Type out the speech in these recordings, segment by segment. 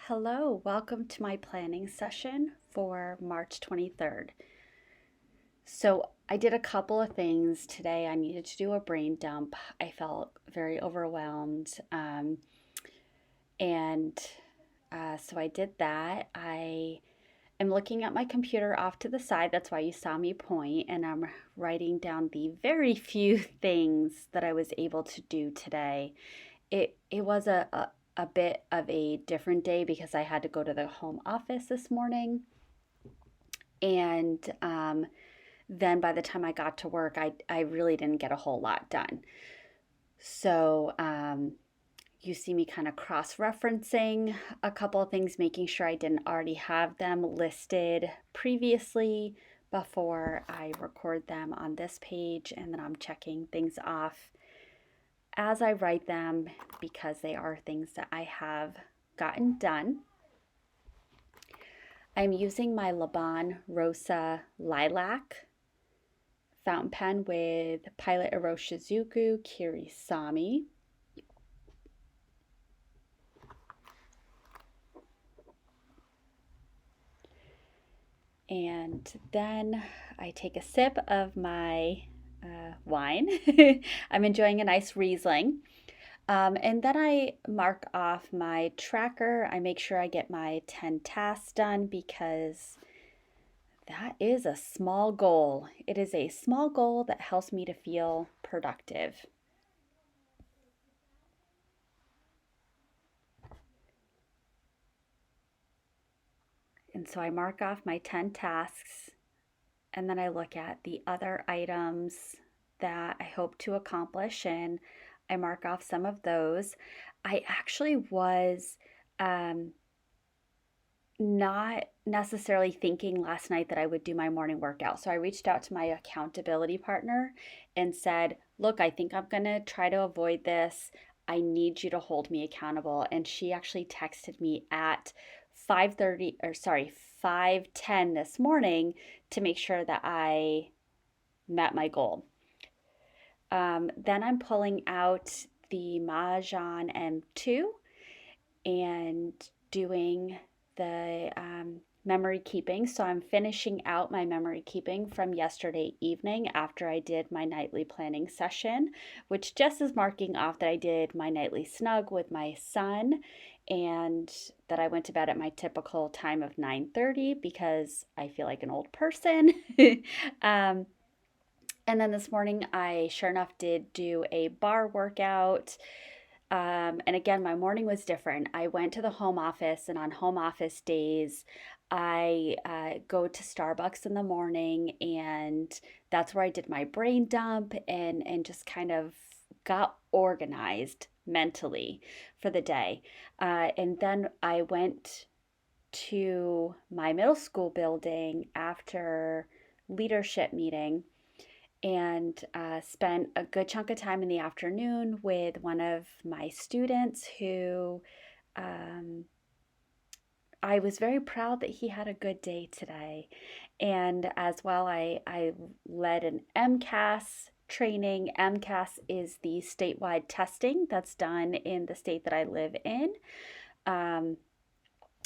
Hello, welcome to my planning session for March 23rd. So, I did a couple of things today. I needed to do a brain dump. I felt very overwhelmed. And so I did that. I am looking at my computer off to the side. That's why you saw me point, and I'm writing down the very few things that I was able to do today. It was a bit of a different day because I had to go to the home office this morning. And then by the time I got to work, I really didn't get a whole lot done. So you see me kind of cross referencing a couple of things, making sure I didn't already have them listed previously before I record them on this page. And then I'm checking things off as I write them because they are things that I have gotten done. I'm using my Laban Rosa Lilac fountain pen with Pilot Iroshizuku Kirisami. And then I take a sip of my wine. I'm enjoying a nice Riesling. And then I mark off my tracker. I make sure I get my 10 tasks done because that is a small goal. It is a small goal that helps me to feel productive. And so I mark off my 10 tasks and then I look at the other items that I hope to accomplish and I mark off some of those. I actually was um, not necessarily thinking last night that I would do my morning workout. So I reached out to my accountability partner and said, "Look, I think I'm going to try to avoid this. I need you to hold me accountable." And she actually texted me at 5:30 or sorry, 5:10 this morning to make sure that I met my goal. Then I'm pulling out the Mahjong M2 and doing the memory keeping. So I'm finishing out my memory keeping from yesterday evening after I did my nightly planning session, which just is marking off that I did my nightly snug with my son and that I went to bed at my typical time of 9:30 because I feel like an old person. um, and then this morning, I sure enough did do a bar workout. And again, my morning was different. I went to the home office, and on home office days, I go to Starbucks in the morning, and that's where I did my brain dump and just kind of got organized mentally for the day. And then I went to my middle school building after leadership meeting and spent a good chunk of time in the afternoon with one of my students who um, I was very proud that he had a good day today. And as well, I led an MCAS training. MCAS is the statewide testing that's done in the state that I live in. Um,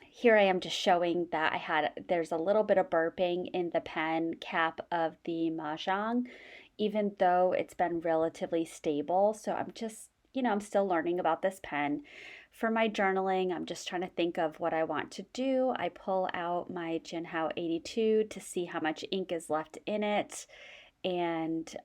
Here I am just showing that there's a little bit of burping in the pen cap of the Mahjong, even though it's been relatively stable. So I'm just, I'm still learning about this pen. For my journaling, I'm just trying to think of what I want to do. I pull out my Jinhao 82 to see how much ink is left in it and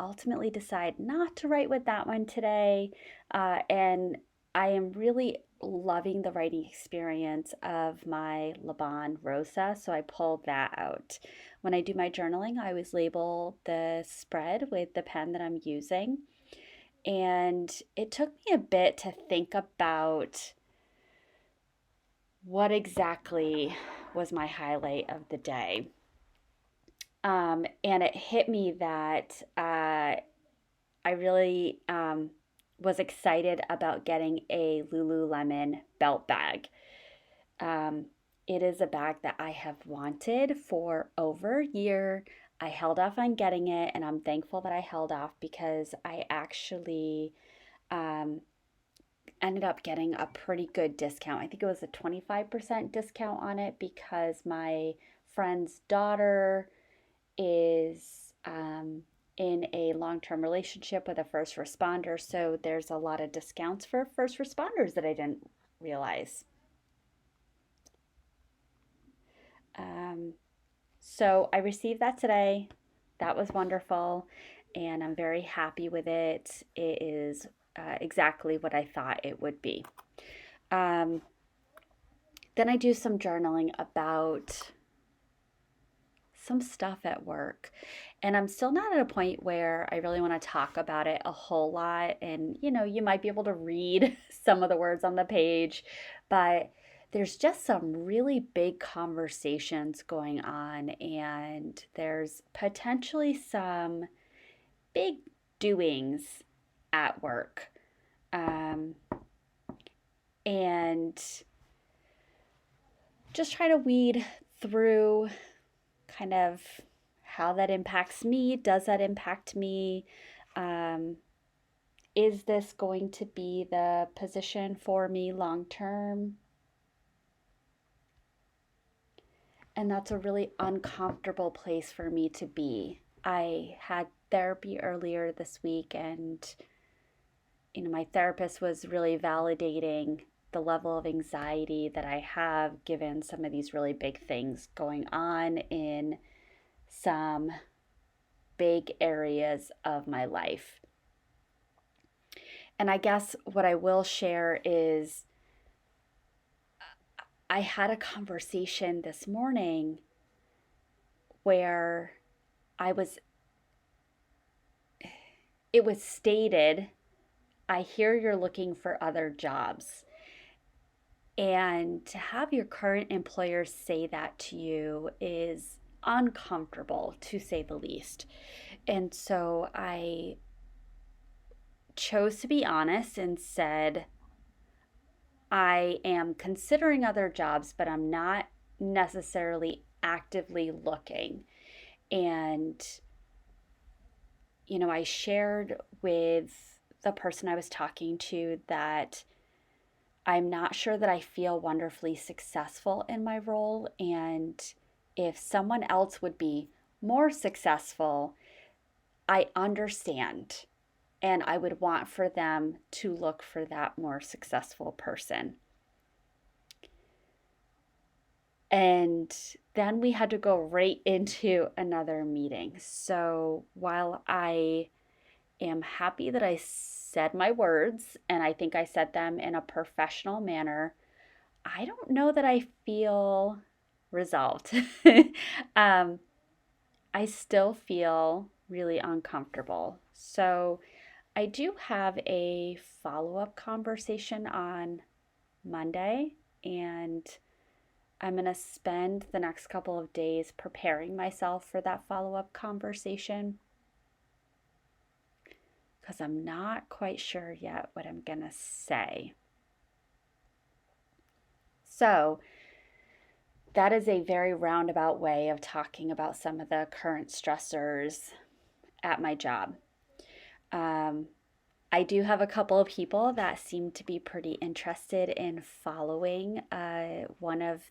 ultimately decide not to write with that one today. And I am really loving the writing experience of my Laban Rosa, so I pulled that out. When I do my journaling, I always label the spread with the pen that I'm using. And it took me a bit to think about what exactly was my highlight of the day. And it hit me that I really was excited about getting a Lululemon belt bag. Um, it is a bag that I have wanted for over a year. I held off on getting it, and I'm thankful that I held off because I actually um, ended up getting a pretty good discount. I think it was a 25% discount on it because my friend's daughter is in a long term relationship with a first responder. So there's a lot of discounts for first responders that I didn't realize. Um, so I received that today. That was wonderful. And I'm very happy with it. It is exactly what I thought it would be. Um, then I do some journaling about some stuff at work. And I'm still not at a point where I really want to talk about it a whole lot. And, you might be able to read some of the words on the page, but there's just some really big conversations going on. And there's potentially some big doings at work. Um, and just try to weed through kind of how that impacts me. Does that impact me? Um, is this going to be the position for me long term? And that's a really uncomfortable place for me to be. I had therapy earlier this week, and my therapist was really validating the level of anxiety that I have given some of these really big things going on in some big areas of my life. And I guess what I will share is I had a conversation this morning where I was, it was stated, I hear you're looking for other jobs. And to have your current employer say that to you is uncomfortable, to say the least. And so I chose to be honest and said, I am considering other jobs, but I'm not necessarily actively looking. And, I shared with the person I was talking to that I'm not sure that I feel wonderfully successful in my role. And if someone else would be more successful, I understand. And I would want for them to look for that more successful person. And then we had to go right into another meeting. So while I am happy that I said my words and I think I said them in a professional manner, I don't know that I feel resolved. um, I still feel really uncomfortable. So I do have a follow up conversation on Monday, and I'm going to spend the next couple of days preparing myself for that follow up conversation because I'm not quite sure yet what I'm going to say. So, that is a very roundabout way of talking about some of the current stressors at my job. Um, I do have a couple of people that seem to be pretty interested in following one of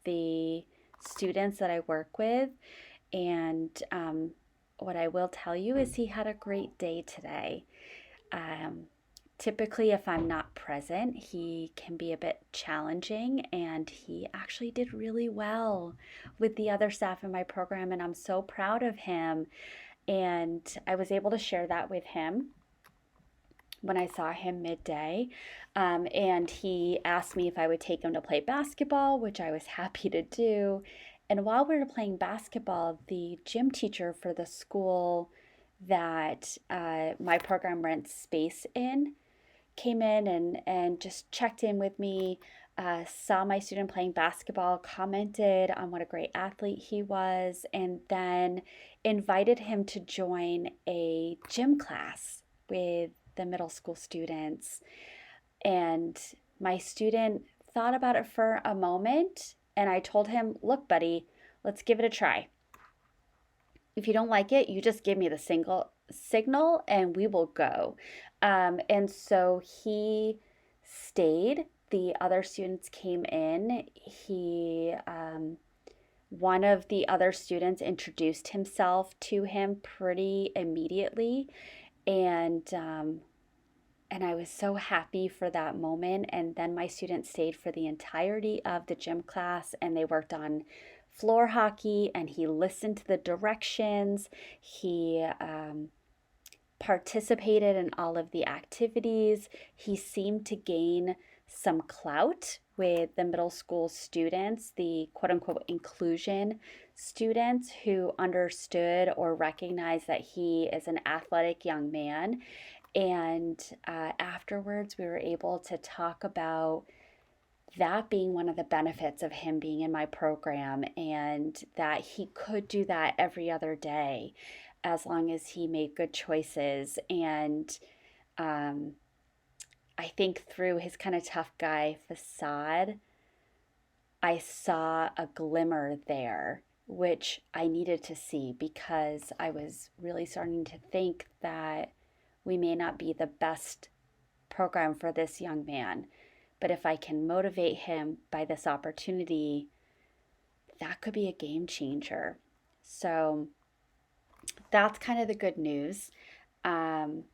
the students that I work with. And what I will tell you is he had a great day today. Typically, if I'm not present, he can be a bit challenging, and he actually did really well with the other staff in my program, and I'm so proud of him. And I was able to share that with him when I saw him midday. And he asked me if I would take him to play basketball, which I was happy to do. And while we were playing basketball, the gym teacher for the school that my program rents space in came in and just checked in with me, saw my student playing basketball, commented on what a great athlete he was, and then invited him to join a gym class with the middle school students. And my student thought about it for a moment, and I told him, look, buddy, let's give it a try. If you don't like it, you just give me the signal and we will go. And so he stayed. The other students came in. One of the other students introduced himself to him pretty immediately, and and I was so happy for that moment. And then my students stayed for the entirety of the gym class and they worked on floor hockey and he listened to the directions. He participated in all of the activities. He seemed to gain some clout with the middle school students, the quote unquote inclusion students who understood or recognized that he is an athletic young man. And afterwards, we were able to talk about that being one of the benefits of him being in my program and that he could do that every other day as long as he made good choices. And um, I think through his kind of tough guy facade, I saw a glimmer there, which I needed to see because I was really starting to think that we may not be the best program for this young man. But if I can motivate him by this opportunity, that could be a game changer. So that's kind of the good news. Um,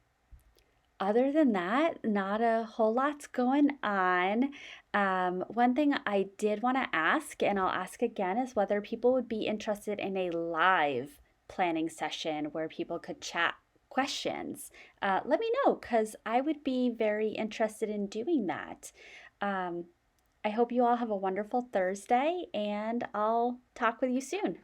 Other than that, not a whole lot's going on. One thing I did want to ask, and I'll ask again, is whether people would be interested in a live planning session where people could chat questions. Let me know because I would be very interested in doing that. Um, I hope you all have a wonderful Thursday, and I'll talk with you soon.